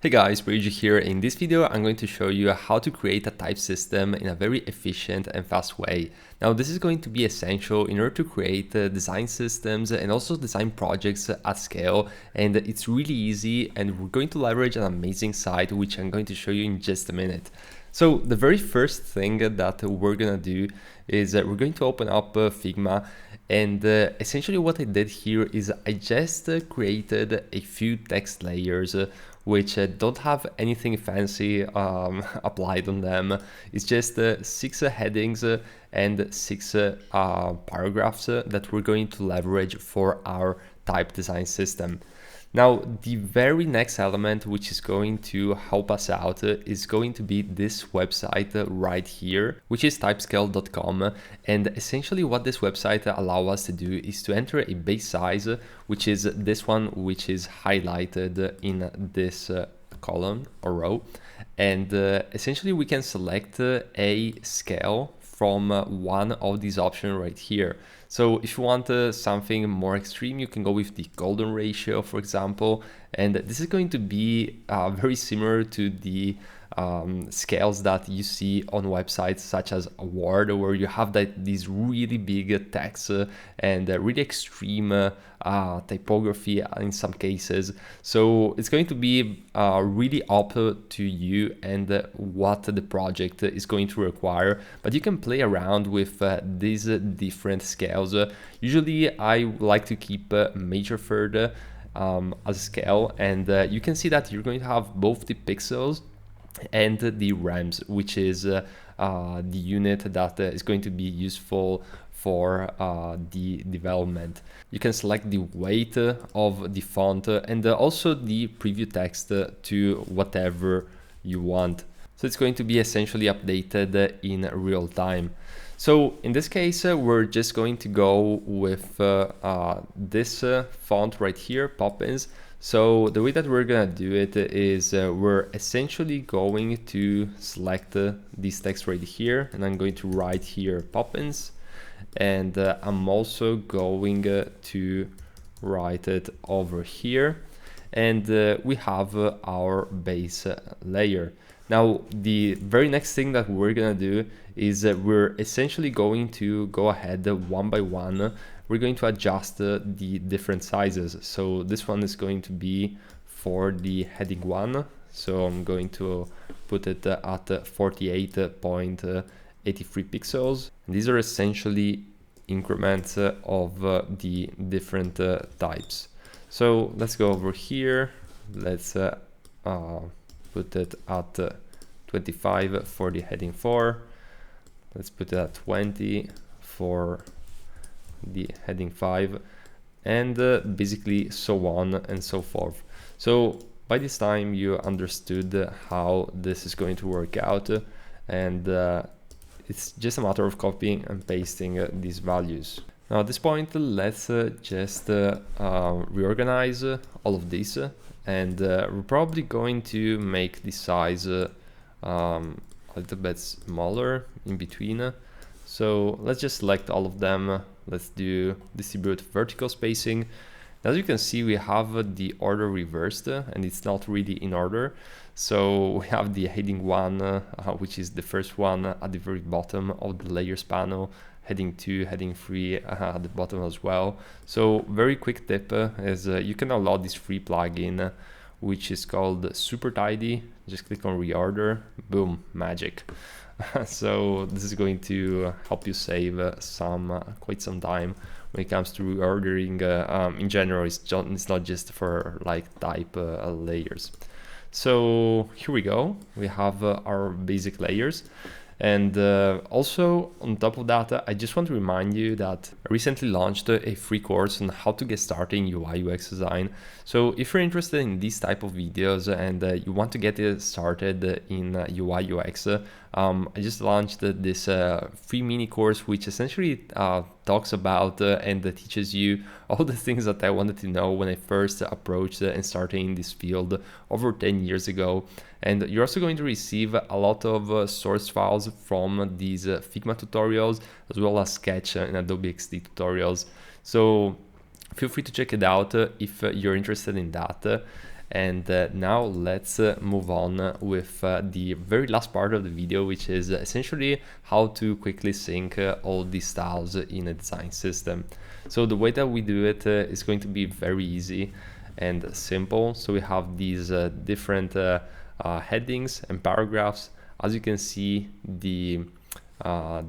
Hey guys, Briju here. In this video, I'm going to show you how to create a type system in a very efficient and fast way. Now, this is going to be essential in order to create design systems and also design projects at scale. And it's really easy, and we're going to leverage an amazing site, which I'm going to show you in just a minute. So the very first thing that we're gonna do is we're going to open up Figma, and essentially what I did here is I just created a few text layers which don't have anything fancy applied on them. It's just 6 headings and 6 paragraphs that we're going to leverage for our type design system. Now, the very next element which is going to help us out is going to be this website right here, which is typescale.com. And essentially what this website allows us to do is to enter a base size, which is this one, which is highlighted in this column or row. And essentially we can select a scale from one of these options right here. So if you want something more extreme, you can go with the golden ratio, for example, and this is going to be very similar to the scales that you see on websites such as Award, where you have these really big text and really extreme typography in some cases. So it's going to be really up to you and what the project is going to require, but you can play around with these different scales. Usually I like to keep major third as a scale, and you can see that you're going to have both the pixels and the rems, which is the unit that is going to be useful for the development. You can select the weight of the font and also the preview text to whatever you want. So it's going to be essentially updated in real time. So in this case, we're just going to go with this font right here, Poppins. So the way that we're gonna do it is we're essentially going to select this text right here, and I'm going to write here Poppins, and I'm also going to write it over here, and we have our base layer. Now, the very next thing that we're gonna do is we're essentially going to go ahead one by one. We're going to adjust the different sizes. So this one is going to be for the heading 1. So I'm going to put it at 48.83 pixels. These are essentially increments of the different types. So let's go over here. Let's put it at 25 for the heading 4. Let's put it at 20 for the heading 5, and basically so on and so forth. So by this time you understood how this is going to work out, and it's just a matter of copying and pasting these values. Now at this point, let's just reorganize all of this, and we're probably going to make the size a little bit smaller in between. So let's just select all of them. Let's do distribute vertical spacing. As you can see, we have the order reversed, and it's not really in order. So we have the heading 1, which is the first one at the very bottom of the layers panel, heading 2, heading 3 at the bottom as well. So very quick tip is you can download this free plugin, which is called Super Tidy. Just click on reorder, boom, magic. So this is going to help you save quite some time when it comes to reordering. In general, it's not just for like type layers. So here we go. We have our basic layers. And also on top of that, I just want to remind you that I recently launched a free course on how to get started in UI UX design. So if you're interested in these type of videos and you want to get started in UI UX, I just launched this free mini course, which essentially talks about and teaches you all the things that I wanted to know when I first approached and started in this field over 10 years ago. And you're also going to receive a lot of source files from these Figma tutorials, as well as Sketch and Adobe XD tutorials. So feel free to check it out if you're interested in that. And now let's move on with the very last part of the video, which is essentially how to quickly sync all these styles in a design system. So the way that we do it is going to be very easy and simple. So we have these different headings and paragraphs. As you can see, the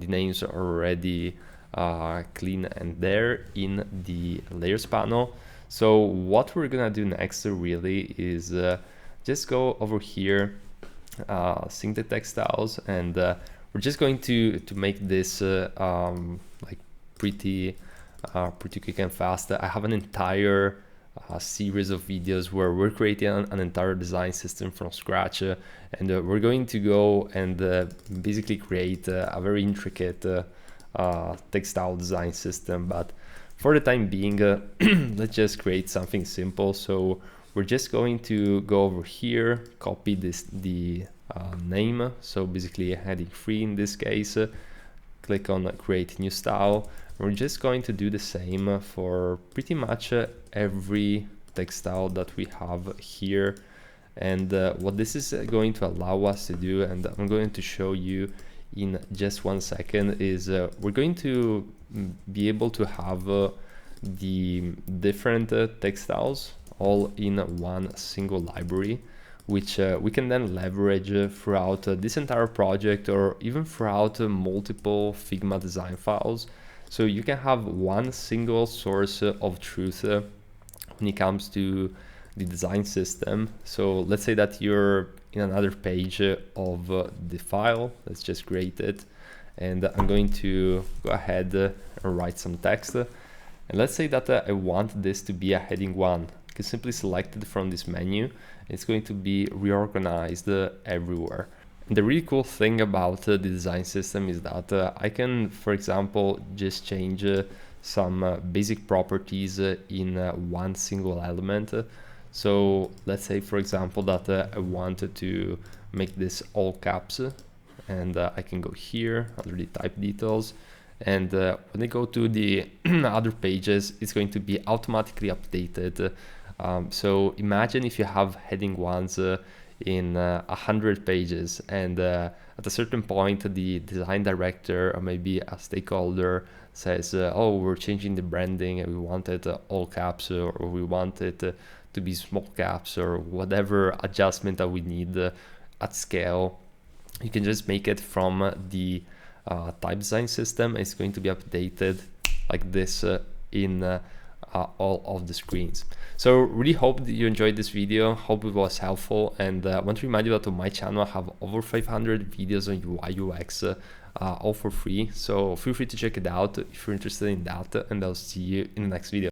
names are already clean and there in the layers panel. So what we're gonna do next really is just go over here, sync the text styles, and we're just going to make this like pretty quick and fast. I have an entire series of videos where we're creating an entire design system from scratch, and we're going to go and basically create a very intricate textile design system. But for the time being, let's just create something simple. So we're just going to go over here, copy the name, so basically heading 3 in this case, click on create new style. We're just going to do the same for pretty much every textile that we have here. And what this is going to allow us to do, and I'm going to show you in just 1 second, is we're going to be able to have the different textiles all in one single library, which we can then leverage throughout this entire project, or even throughout multiple Figma design files. So you can have one single source of truth when it comes to the design system. So let's say that you're in another page of the file. Let's just create it, and I'm going to go ahead and write some text. And let's say that I want this to be a heading 1. I can simply select it from this menu. It's going to be reorganized everywhere. And the really cool thing about the design system is that I can, for example, just change some basic properties in one single element. So let's say, for example, that I wanted to make this all caps, and I can go here under the type details, and when I go to the other pages, it's going to be automatically updated. So imagine if you have heading 1s in 100 pages, and at a certain point the design director or maybe a stakeholder says, oh, we're changing the branding and we want it all caps, or we want it to be small caps, or whatever adjustment that we need at scale. You can just make it from the type design system. It's going to be updated like this in all of the screens. So really hope that you enjoyed this video, hope it was helpful, and I want to remind you that on my channel I have over 500 videos on UI UX, all for free, so feel free to check it out if you're interested in that, and I'll see you in the next video.